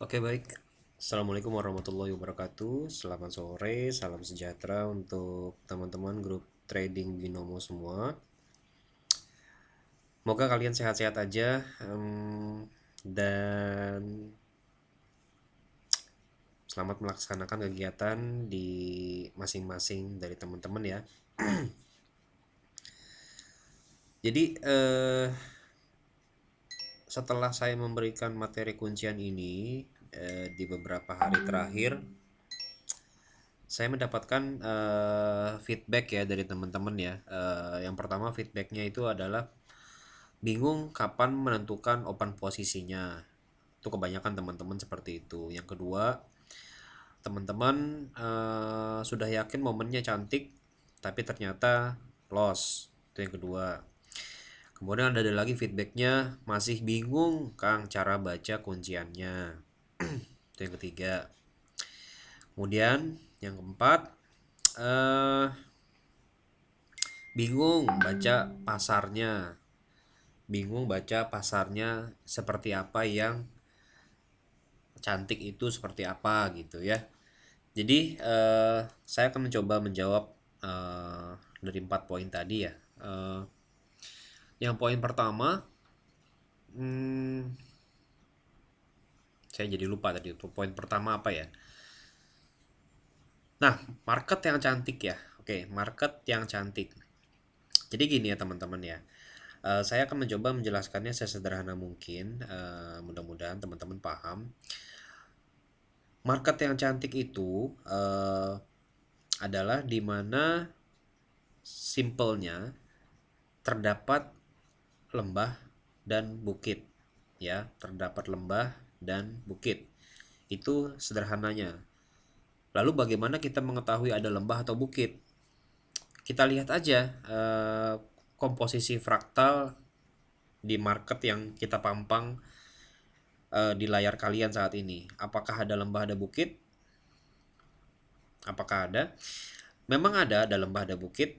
Oke, baik. Assalamualaikum warahmatullahi wabarakatuh. Selamat sore, salam sejahtera untuk teman-teman grup trading binomo semua. Semoga kalian sehat-sehat aja, dan selamat melaksanakan kegiatan di masing-masing dari teman-teman ya. Jadi setelah saya memberikan materi kuncian ini di beberapa hari terakhir, saya mendapatkan feedback ya dari teman-teman ya. Yang pertama feedbacknya itu adalah bingung kapan menentukan open posisinya. Itu kebanyakan teman-teman seperti itu. Yang kedua, teman-teman sudah yakin momennya cantik, tapi ternyata loss. Itu yang kedua. Kemudian ada lagi feedbacknya masih bingung Kang cara baca kunciannya. Itu yang ketiga. Kemudian yang keempat, eh bingung baca pasarnya. Bingung baca pasarnya seperti apa, yang cantik itu seperti apa gitu ya. Jadi saya akan mencoba menjawab dari 4 poin tadi ya. Yang poin pertama, hmm, saya jadi lupa tadi itu poin pertama apa ya. Nah, market yang cantik ya. Oke, market yang cantik. Jadi gini ya teman-teman ya. Saya akan mencoba menjelaskannya sesederhana mungkin. Mudah-mudahan teman-teman paham. Market yang cantik itu adalah dimana simpelnya terdapat lembah dan bukit ya, terdapat lembah dan bukit. Itu sederhananya. Lalu bagaimana kita mengetahui ada lembah atau bukit? Kita lihat aja komposisi fraktal di market yang kita pampang di layar kalian saat ini. Apakah ada lembah, ada bukit? Apakah ada? Memang ada lembah, ada bukit,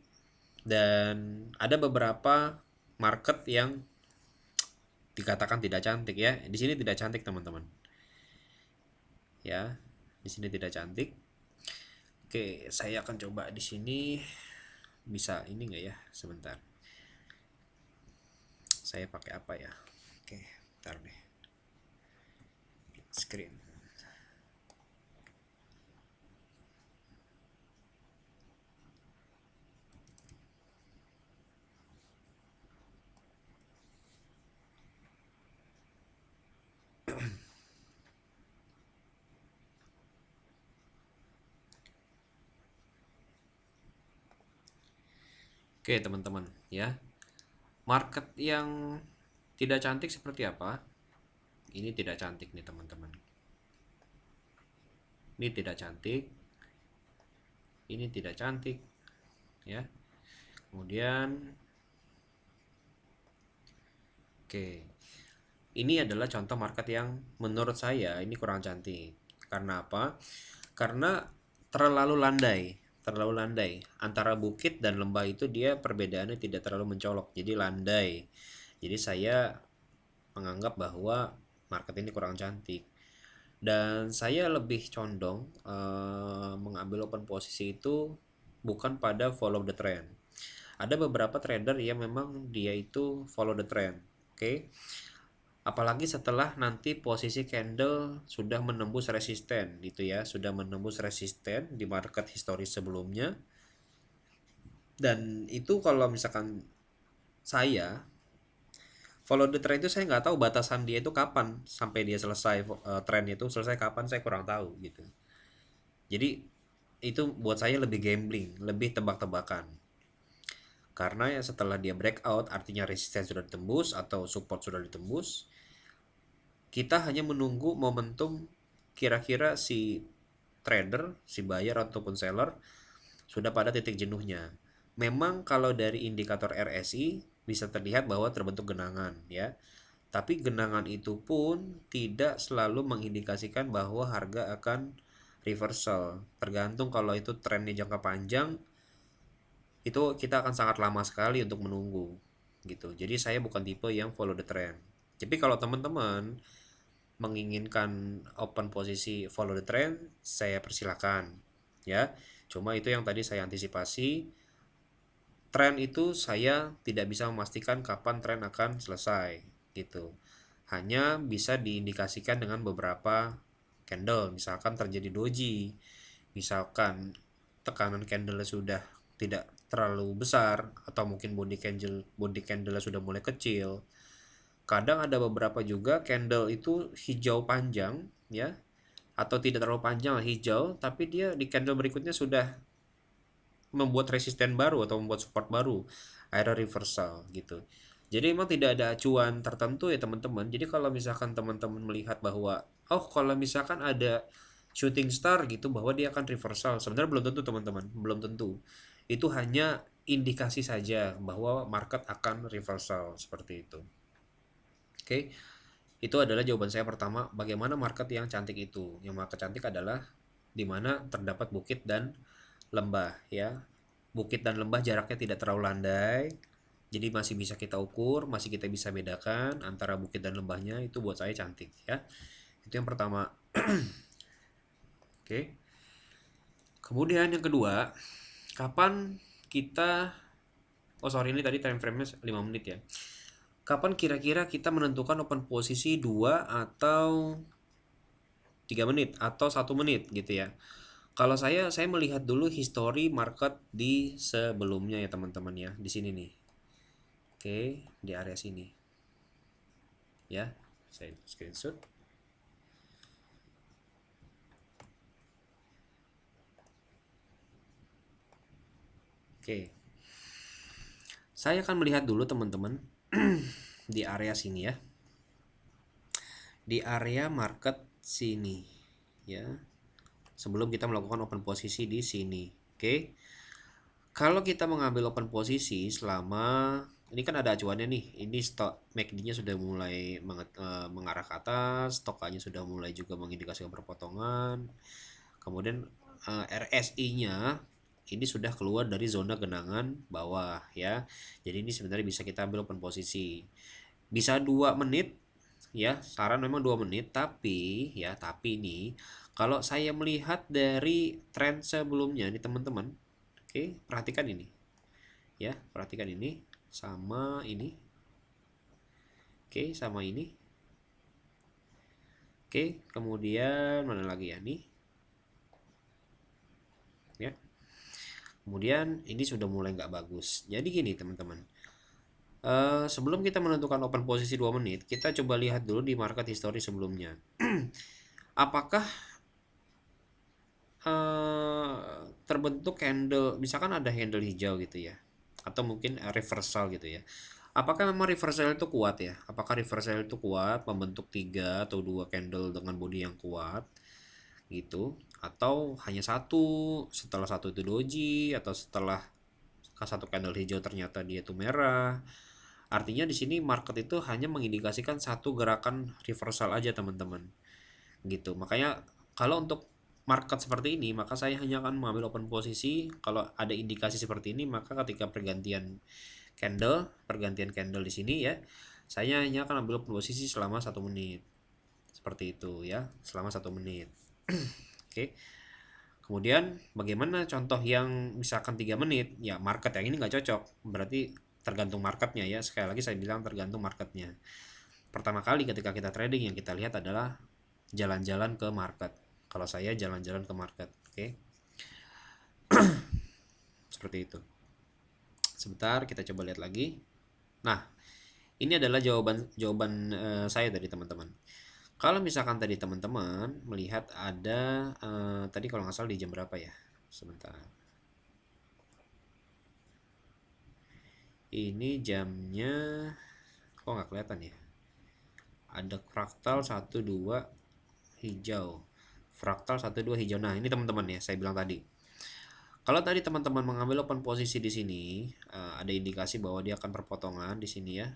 dan ada beberapa market yang dikatakan tidak cantik ya. Di sini tidak cantik teman-teman. Ya, di sini tidak cantik. Oke, saya akan coba di sini bisa ini enggak ya? Sebentar. Saya pakai apa ya? Oke, bentar deh. Screen. Oke, teman-teman, ya. Market yang tidak cantik seperti apa? Ini tidak cantik nih, teman-teman. Ini tidak cantik. Ini tidak cantik, ya. Kemudian oke. Ini adalah contoh market yang menurut saya ini kurang cantik. Karena apa? Karena terlalu landai. Terlalu landai. Antara bukit dan lembah itu dia perbedaannya tidak terlalu mencolok. Jadi landai. Jadi saya menganggap bahwa market ini kurang cantik. Dan saya lebih condong mengambil open posisi itu bukan pada follow the trend. Ada beberapa trader yang memang dia itu follow the trend. Oke. Apalagi setelah nanti posisi candle sudah menembus resisten gitu ya, sudah menembus resisten di market historis sebelumnya. Dan itu kalau misalkan saya follow the trend itu, saya nggak tahu batasan dia itu kapan sampai dia selesai, trend itu selesai kapan saya kurang tahu gitu. Jadi itu buat saya lebih gambling, lebih tebak-tebakan. Karena ya setelah dia breakout artinya resisten sudah ditembus atau support sudah ditembus, kita hanya menunggu momentum kira-kira si trader, si buyer ataupun seller sudah pada titik jenuhnya. Memang kalau dari indikator RSI bisa terlihat bahwa terbentuk genangan ya. Tapi genangan itu pun tidak selalu mengindikasikan bahwa harga akan reversal. Tergantung kalau itu trennya jangka panjang, itu kita akan sangat lama sekali untuk menunggu gitu. Jadi saya bukan tipe yang follow the trend. Tapi kalau teman-teman menginginkan open posisi follow the trend, saya persilakan ya. Cuma itu yang tadi saya antisipasi, tren itu saya tidak bisa memastikan kapan tren akan selesai gitu. Hanya bisa diindikasikan dengan beberapa candle, misalkan terjadi doji, misalkan tekanan candle sudah tidak terlalu besar, atau mungkin body candle sudah mulai kecil. Kadang ada beberapa juga candle itu hijau panjang ya, atau tidak terlalu panjang hijau, tapi dia di candle berikutnya sudah membuat resisten baru atau membuat support baru, akhirnya reversal gitu. Jadi emang tidak ada acuan tertentu ya teman-teman. Jadi kalau misalkan teman-teman melihat bahwa oh kalau misalkan ada shooting star gitu bahwa dia akan reversal, sebenarnya belum tentu teman-teman, belum tentu. Itu hanya indikasi saja bahwa market akan reversal seperti itu. Oke. Itu adalah jawaban saya pertama, bagaimana market yang cantik itu. Yang market cantik adalah di mana terdapat bukit dan lembah ya. Bukit dan lembah jaraknya tidak terlalu landai. Jadi masih bisa kita ukur, masih kita bisa bedakan antara bukit dan lembahnya, itu buat saya cantik ya. Itu yang pertama. Oke. Kemudian yang kedua, kapan kita ini tadi time frame-nya 5 menit ya. Kapan kira-kira kita menentukan open posisi 2 atau 3 menit atau 1 menit gitu ya. Kalau saya melihat dulu history market di sebelumnya ya teman-teman ya, di sini nih. Oke, di area sini. Ya, saya screenshot. Oke. Saya akan melihat dulu teman-teman di area sini ya. Di area market sini ya. Sebelum kita melakukan open posisi di sini. Oke. Kalau kita mengambil open posisi selama ini kan ada acuannya nih. Ini stok MACD-nya sudah mulai mengarah ke atas, stokannya sudah mulai juga mengindikasikan perpotongan. Kemudian RSI-nya ini sudah keluar dari zona genangan bawah ya. Jadi ini sebenarnya bisa kita ambil open posisi. Bisa 2 menit ya, saran memang 2 menit, tapi ini kalau saya melihat dari tren sebelumnya nih teman-teman. Oke, perhatikan ini. Ya, perhatikan ini sama ini. Oke, sama ini. Oke, kemudian mana lagi ya nih? Ya. Kemudian ini sudah mulai nggak bagus. Jadi gini teman-teman. Sebelum kita menentukan open posisi 2 menit, kita coba lihat dulu di market history sebelumnya. Apakah terbentuk candle, misalkan ada handle hijau gitu ya, atau mungkin reversal gitu ya. Apakah memang reversal itu kuat ya? Apakah reversal itu kuat membentuk 3 atau 2 candle dengan body yang kuat gitu, atau hanya satu, setelah satu itu doji, atau setelah satu candle hijau ternyata dia itu merah. Artinya di sini market itu hanya mengindikasikan satu gerakan reversal aja teman-teman gitu. Makanya kalau untuk market seperti ini, maka saya hanya akan mengambil open posisi kalau ada indikasi seperti ini. Maka ketika pergantian candle di sini ya, saya hanya akan ambil open posisi selama 1 menit seperti itu ya, selama 1 menit. Oke. Kemudian bagaimana contoh yang misalkan 3 menit ya, market yang ini nggak cocok, berarti tergantung marketnya ya. Sekali lagi saya bilang tergantung marketnya. Pertama kali ketika kita trading yang kita lihat adalah jalan-jalan ke market. Kalau saya jalan-jalan ke market, oke. Seperti itu. Sebentar kita coba lihat lagi. Nah, ini adalah jawaban saya tadi teman-teman. Kalau misalkan tadi teman-teman melihat ada tadi kalau nggak salah di jam berapa ya? Sebentar. Ini jamnya kok nggak kelihatan ya? Ada fraktal 1 2 hijau. Fraktal 1 2 hijau. Nah, ini teman-teman ya, saya bilang tadi. Kalau tadi teman-teman mengambil open posisi di sini, ada indikasi bahwa dia akan perpotongan di sini ya.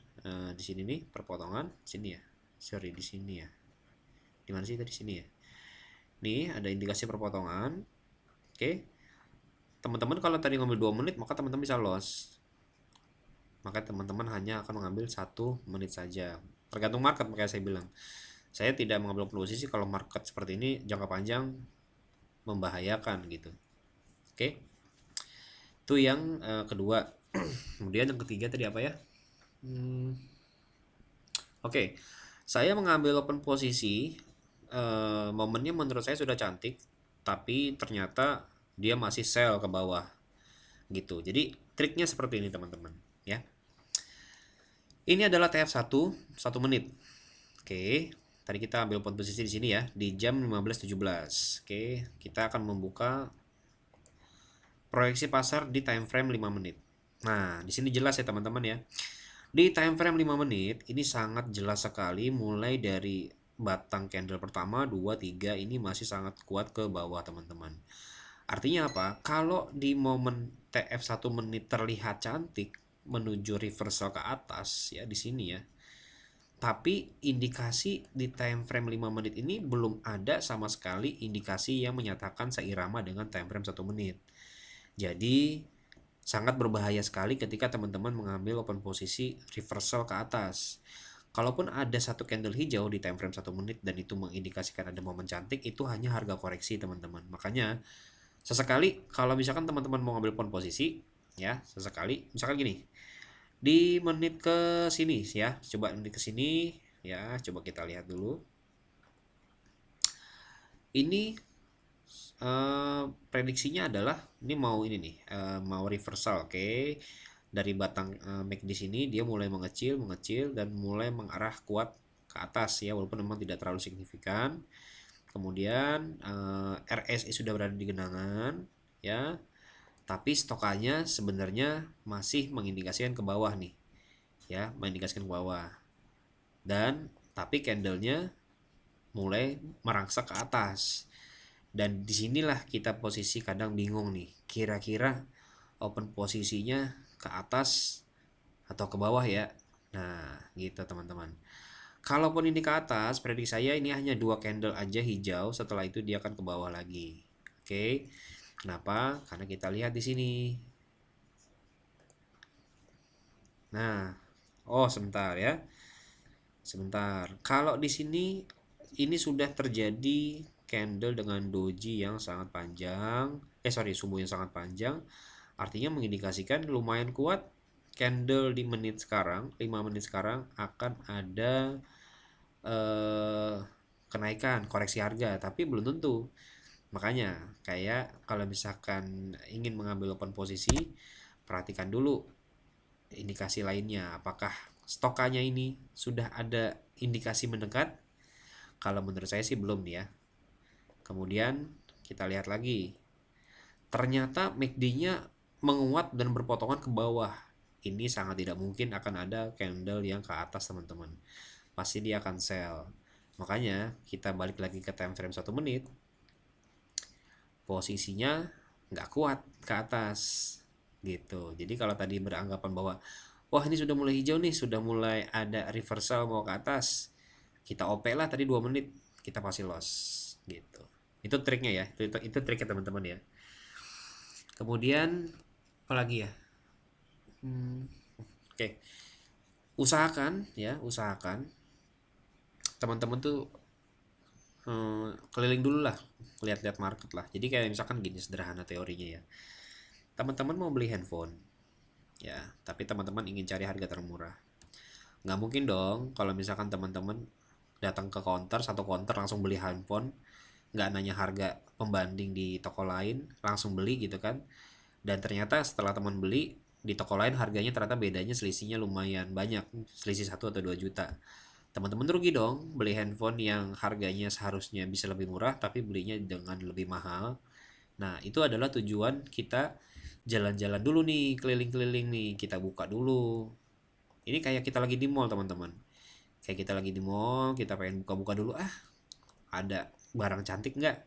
Di sini nih perpotongan, sini ya. Sorry, di sini ya. Di mana sih tadi, sini ya. Nih ada indikasi perpotongan. Oke. Teman-teman kalau tadi ngambil 2 menit, maka teman-teman bisa loss. Maka teman-teman hanya akan mengambil 1 menit saja. Tergantung market, makanya saya bilang Saya tidak mengambil posisi kalau market seperti ini jangka panjang membahayakan gitu. Oke, itu yang kedua. Kemudian yang ketiga tadi apa ya? Oke, saya mengambil open posisi. Momennya menurut saya sudah cantik, tapi ternyata dia masih sell ke bawah gitu. Jadi triknya seperti ini teman-teman, ya. Ini adalah TF1 1 menit. Oke, tadi kita ambil open posisi di sini ya, di jam 15.17. Oke, kita akan membuka proyeksi pasar di time frame 5 menit. Nah, di sini jelas ya teman-teman ya. Di time frame 5 menit ini sangat jelas sekali, mulai dari batang candle pertama, 2, 3 ini masih sangat kuat ke bawah teman-teman. Artinya apa? Kalau di momen TF 1 menit terlihat cantik menuju reversal ke atas ya di sini ya. Tapi indikasi di time frame 5 menit ini belum ada sama sekali indikasi yang menyatakan seirama dengan time frame 1 menit. Jadi sangat berbahaya sekali ketika teman-teman mengambil open posisi reversal ke atas. Kalaupun ada satu candle hijau di time frame 1 menit dan itu mengindikasikan ada momen cantik, itu hanya harga koreksi teman-teman. Makanya sesekali kalau misalkan teman-teman mau ngambil open posisi ya, sesekali misalkan gini, di menit ke sini ya, coba menit ke sini ya, coba kita lihat dulu. Ini prediksinya adalah ini mau ini nih, mau reversal. Oke, dari batang MACD di sini dia mulai mengecil mengecil dan mulai mengarah kuat ke atas ya, walaupun memang tidak terlalu signifikan. Kemudian RSI sudah berada di genangan ya, tapi stokannya sebenarnya masih mengindikasikan ke bawah nih ya, mengindikasikan ke bawah, dan tapi candlenya mulai merangsek ke atas. Dan disinilah kita posisi kadang bingung nih, kira-kira open posisinya ke atas atau ke bawah ya. Nah gitu teman-teman. Kalaupun ini ke atas, prediksi saya ini hanya 2 candle aja hijau, setelah itu dia akan ke bawah lagi. Oke, kenapa? Karena kita lihat di sini. Nah, oh sebentar ya, sebentar. Kalau di sini ini sudah terjadi candle dengan doji yang sangat panjang, subuh yang sangat panjang, artinya mengindikasikan lumayan kuat candle di menit sekarang, 5 menit sekarang akan ada kenaikan koreksi harga, tapi belum tentu. Makanya kayak kalau misalkan ingin mengambil open posisi, perhatikan dulu indikasi lainnya, apakah stokannya ini sudah ada indikasi mendekat. Kalau menurut saya sih belum ya. Kemudian kita lihat lagi, ternyata MACD-nya menguat dan berpotongan ke bawah. Ini sangat tidak mungkin akan ada candle yang ke atas teman-teman, pasti dia akan sell. Makanya kita balik lagi ke time frame 1 menit, posisinya nggak kuat ke atas gitu. Jadi kalau tadi beranggapan bahwa wah ini sudah mulai hijau nih, sudah mulai ada reversal mau ke atas, kita OP lah tadi 2 menit, kita pasti loss gitu. Itu triknya ya, itu triknya teman-teman ya. Kemudian apalagi ya, oke, usahakan ya, usahakan teman-teman tuh keliling dulu lah, lihat-lihat market lah. Jadi kayak misalkan gini sederhana teorinya ya, teman-teman mau beli handphone ya, tapi teman-teman ingin cari harga termurah. Nggak mungkin dong kalau misalkan teman-teman datang ke counter, satu counter langsung beli handphone, nggak nanya harga pembanding di toko lain, langsung beli gitu kan. Dan ternyata setelah teman beli di toko lain harganya ternyata bedanya selisihnya lumayan banyak, selisih 1 atau 2 juta. Teman-teman rugi dong beli handphone yang harganya seharusnya bisa lebih murah tapi belinya dengan lebih mahal. Nah, itu adalah tujuan kita jalan-jalan dulu nih, keliling-keliling nih, kita buka dulu. Ini kayak kita lagi di mall, teman-teman. Kayak kita lagi di mall, kita pengen buka-buka dulu. Ah, ada barang cantik nggak?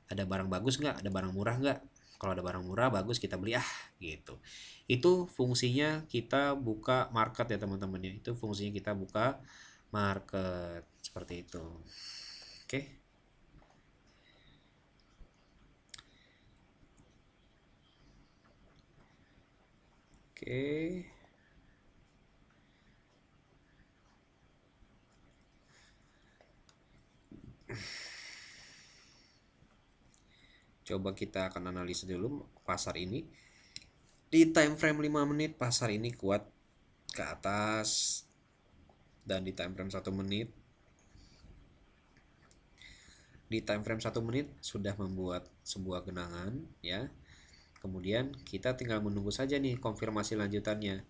Ada barang bagus nggak? Ada barang murah nggak? Kalau ada barang murah, bagus kita beli gitu. Itu fungsinya kita buka market ya teman-teman ya. Itu fungsinya kita buka market. Seperti itu. Oke. Oke. Coba kita akan analisa dulu pasar ini. Di time frame 5 menit pasar ini kuat ke atas, dan di time frame 1 menit, sudah membuat sebuah genangan ya. Kemudian kita tinggal menunggu saja nih konfirmasi lanjutannya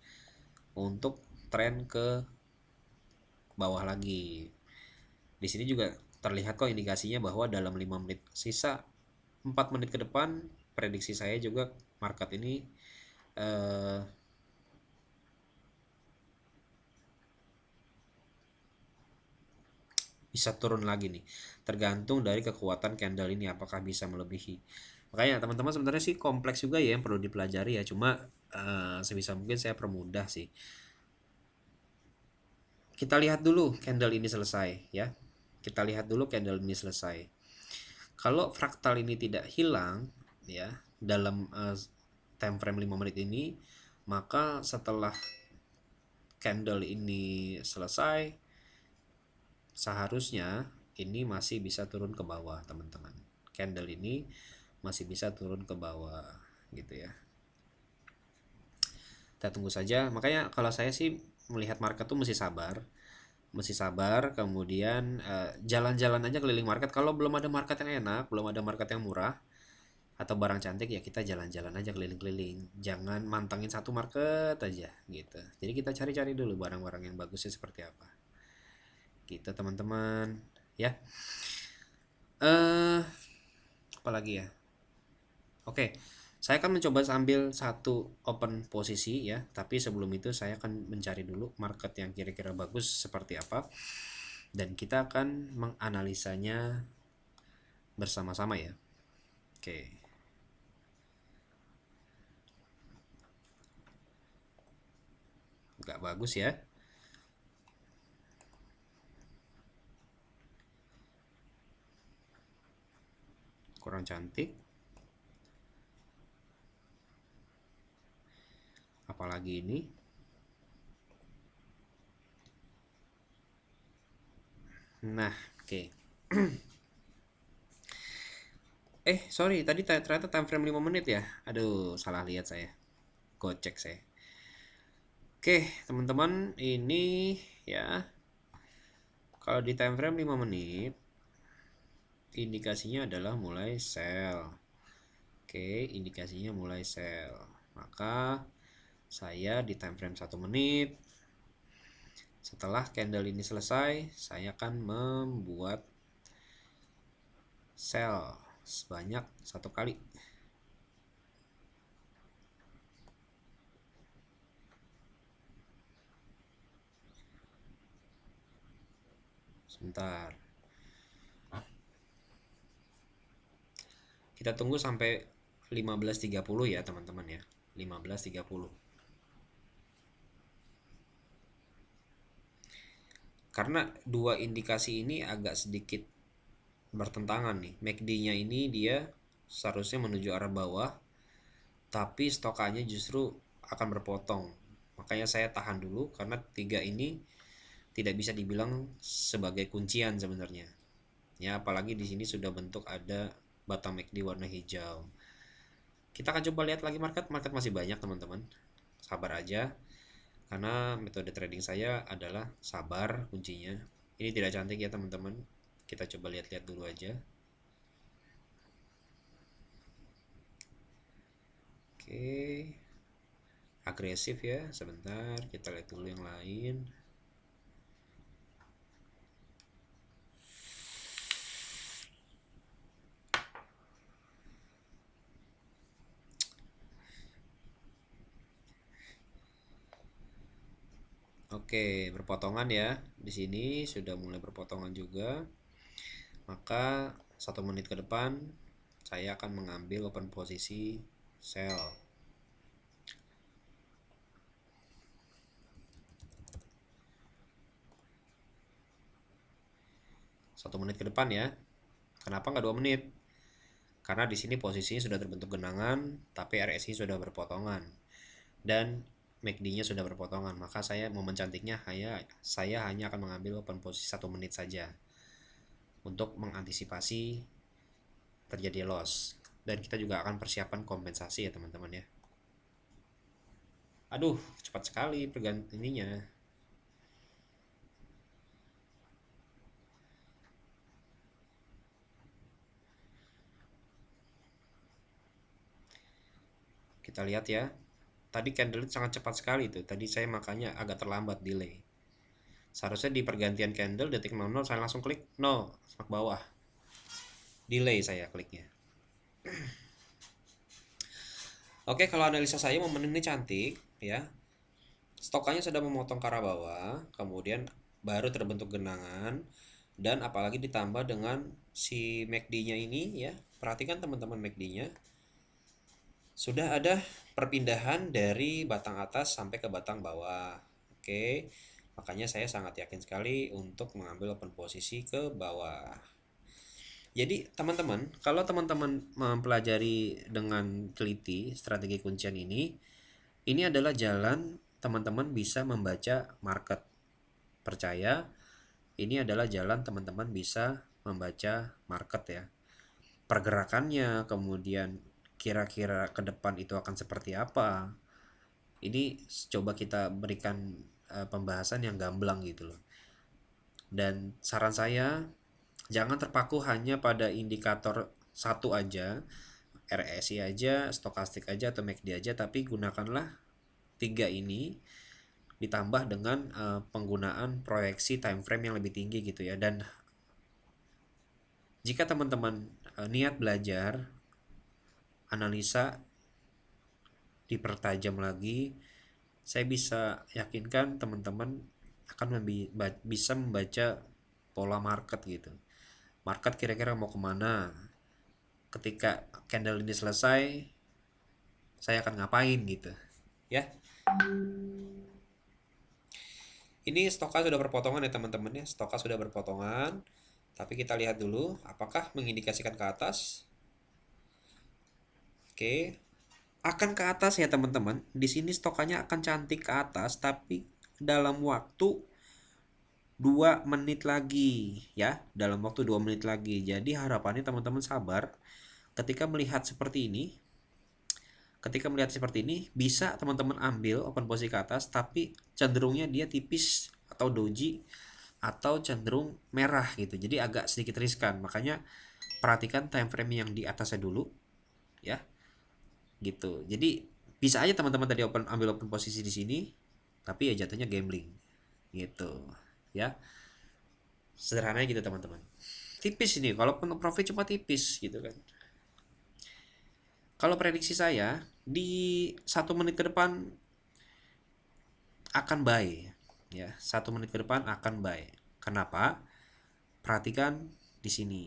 untuk tren ke bawah lagi. Di sini juga terlihat kok indikasinya bahwa dalam 5 menit sisa 4 menit ke depan, prediksi saya juga market ini bisa turun lagi nih, tergantung dari kekuatan candle ini apakah bisa melebihi. Makanya teman-teman sebenarnya sih kompleks juga ya yang perlu dipelajari ya, cuma sebisa mungkin saya permudah sih. Kita lihat dulu candle ini selesai ya. Kita lihat dulu candle ini selesai. Kalau fraktal ini tidak hilang ya dalam time frame 5 menit ini, maka setelah candle ini selesai, seharusnya ini masih bisa turun ke bawah, teman-teman. Candle ini masih bisa turun ke bawah gitu ya. Kita tunggu saja. Makanya kalau saya sih melihat market tuh mesti sabar, kemudian jalan-jalan aja keliling market. Kalau belum ada market yang enak, belum ada market yang murah atau barang cantik, ya kita jalan-jalan aja keliling-keliling. Jangan mantangin satu market aja gitu. Jadi kita cari-cari dulu barang-barang yang bagusnya seperti apa. Gitu teman-teman ya. Apalagi ya. Oke, saya akan mencoba ambil satu open posisi ya, tapi sebelum itu saya akan mencari dulu market yang kira-kira bagus seperti apa, dan kita akan menganalisanya bersama-sama ya. Oke. Nggak bagus ya. Kurang cantik. Apalagi ini. Nah, oke. Sorry, tadi ternyata time frame 5 menit ya. Aduh, salah lihat saya. Gocek saya. Oke, teman-teman, ini ya. Kalau di time frame 5 menit, indikasinya adalah mulai sell. Oke, indikasinya mulai sell. Maka saya di time frame 1 menit, setelah candle ini selesai, saya akan membuat sell sebanyak 1 kali. Sebentar. Kita tunggu sampai 15.30 ya teman-teman ya. 15.30. Karena dua indikasi ini agak sedikit bertentangan nih. MACD-nya ini dia seharusnya menuju arah bawah, tapi stokannya justru akan berpotong. Makanya saya tahan dulu karena 3 ini tidak bisa dibilang sebagai kuncian sebenarnya. Ya, apalagi di sini sudah bentuk ada bottom MACD warna hijau. Kita akan coba lihat lagi market masih banyak teman-teman. Sabar aja. Karena metode trading saya adalah sabar kuncinya. Ini tidak cantik ya teman-teman. Kita coba lihat-lihat dulu aja. Oke. Agresif ya. Sebentar, kita lihat dulu yang lain. Oke, berpotongan ya. Di sini sudah mulai berpotongan juga. Maka 1 menit ke depan saya akan mengambil open posisi sell. 1 menit ke depan ya. Kenapa nggak 2 menit? Karena di sini posisinya sudah terbentuk genangan, tapi RSI sudah berpotongan dan MACD-nya sudah berpotongan. Maka saya momen cantiknya saya hanya akan mengambil open posisi 1 menit saja untuk mengantisipasi terjadi loss. dan kita juga akan persiapan kompensasi ya teman-teman ya. Aduh, cepat sekali ininya. Kita lihat ya. Tadi candle sangat cepat sekali tuh. Tadi saya makanya agak terlambat delay. Seharusnya di pergantian candle detik 00 saya langsung klik 0 ke bawah. Delay saya kliknya. Oke, kalau analisa saya momen ini cantik ya. Stokannya sudah memotong ke arah bawah, kemudian baru terbentuk genangan, dan apalagi ditambah dengan si MACD-nya ini ya. Perhatikan teman-teman, MACD-nya sudah ada perpindahan dari batang atas sampai ke batang bawah. Oke, makanya saya sangat yakin sekali untuk mengambil open posisi ke bawah. Jadi teman-teman, kalau teman-teman mempelajari dengan teliti strategi kuncian ini adalah jalan teman-teman bisa membaca market. Percaya, ini adalah jalan teman-teman bisa membaca market ya. Pergerakannya, kemudian kira-kira ke depan itu akan seperti apa. Ini coba kita berikan pembahasan yang gamblang gitu loh. Dan saran saya, jangan terpaku hanya pada indikator satu aja, RSI aja, stokastik aja, atau MACD aja, tapi gunakanlah tiga ini ditambah dengan penggunaan proyeksi time frame yang lebih tinggi gitu ya. Dan jika teman-teman niat belajar analisa dipertajam lagi, saya bisa yakinkan teman-teman akan bisa membaca pola market gitu. Market kira-kira mau kemana? Ketika candle ini selesai, saya akan ngapain gitu ya. Ini stoknya sudah berpotongan ya teman-teman ya. Stoknya sudah berpotongan. Tapi kita lihat dulu apakah mengindikasikan ke atas. Oke. Akan ke atas ya teman-teman. Di sini stokanya akan cantik ke atas tapi dalam waktu 2 menit lagi ya. Dalam waktu 2 menit lagi. Jadi harapannya teman-teman sabar. Ketika melihat seperti ini, bisa teman-teman ambil open posisi ke atas, tapi cenderungnya dia tipis atau doji atau cenderung merah gitu. Jadi agak sedikit riskan. Makanya perhatikan time frame yang di atasnya dulu ya. Gitu. Jadi bisa aja teman-teman tadi ambil open posisi di sini, tapi ya jatuhnya gambling. Gitu. Ya. Sederhananya gitu teman-teman. Tipis ini, kalaupun profit cuma tipis gitu kan. Kalau prediksi saya di 1 menit ke depan akan buy ya. 1 menit ke depan akan buy. Kenapa? Perhatikan di sini.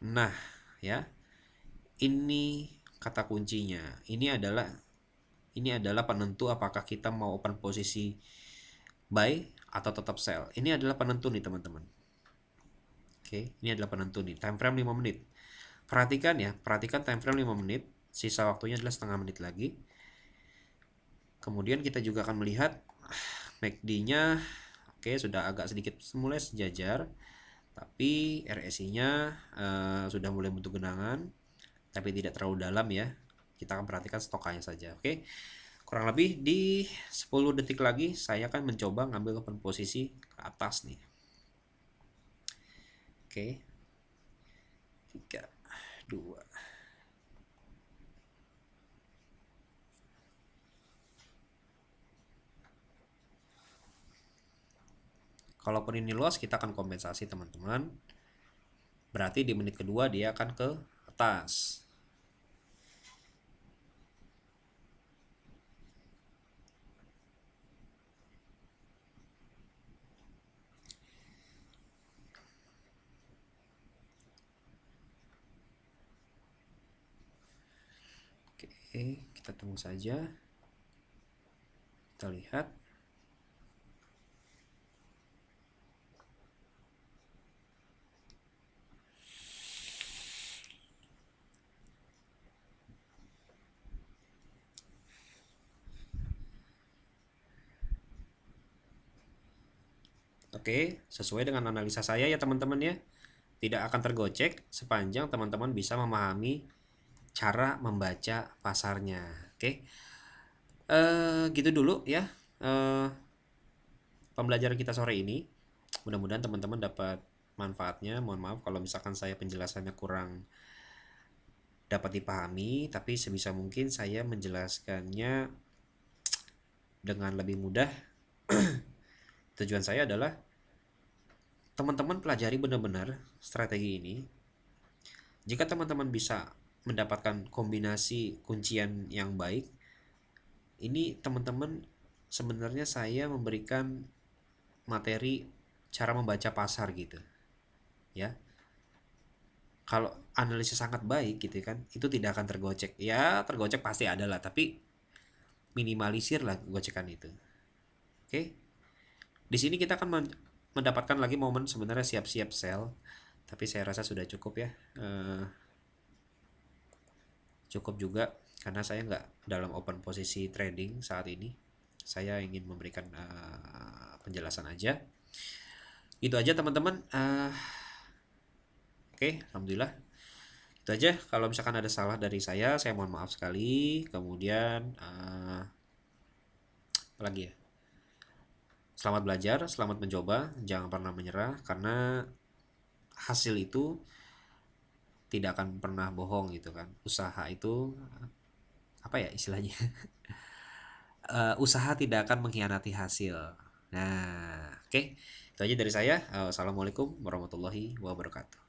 Nah, ya. Ini kata kuncinya. Ini adalah penentu apakah kita mau open posisi buy atau tetap sell. Ini adalah penentu nih teman-teman. Oke, ini adalah penentu nih. Time frame 5 menit. Perhatikan time frame 5 menit. Sisa waktunya adalah setengah menit lagi. Kemudian kita juga akan melihat MACD-nya sudah agak sedikit mulai sejajar. Tapi RSI-nya sudah mulai bentuk genangan. Tapi tidak terlalu dalam ya. Kita akan perhatikan stokanya saja. Oke. Kurang lebih di 10 detik lagi saya akan mencoba ngambil open posisi ke atas nih. Oke. 3 2 Kalaupun ini loss, kita akan kompensasi teman-teman. Berarti di menit kedua dia akan ke atas. Oke, kita tunggu saja. Kita lihat. Oke, sesuai dengan analisa saya ya teman-teman ya. tidak akan tergocek sepanjang teman-teman bisa memahami cara membaca pasarnya. Oke, gitu dulu ya eh, pembelajaran kita sore ini. Mudah-mudahan teman-teman dapat manfaatnya. Mohon maaf kalau misalkan saya penjelasannya kurang dapat dipahami, tapi sebisa mungkin saya menjelaskannya dengan lebih mudah. Tujuan saya adalah teman-teman pelajari benar-benar strategi ini. Jika teman-teman bisa mendapatkan kombinasi kuncian yang baik, ini teman-teman sebenarnya saya memberikan materi cara membaca pasar gitu ya. Kalau analisis sangat baik gitu kan, itu tidak akan tergocek. Ya tergocek pasti ada lah, tapi minimalisir lah gocekan itu. Oke, di sini kita akan mendapatkan lagi momen sebenarnya siap-siap sell, tapi saya rasa sudah cukup ya. Cukup juga karena saya nggak dalam open posisi trading saat ini. Saya ingin memberikan penjelasan aja. Itu aja teman-teman. Oke, alhamdulillah. Itu aja. Kalau misalkan ada salah dari saya mohon maaf sekali. Kemudian apa lagi ya? Selamat belajar, selamat mencoba, jangan pernah menyerah karena hasil itu tidak akan pernah bohong gitu kan. Usaha itu apa ya istilahnya? Usaha tidak akan mengkhianati hasil. Nah, oke. Itu aja dari saya. Assalamualaikum warahmatullahi wabarakatuh.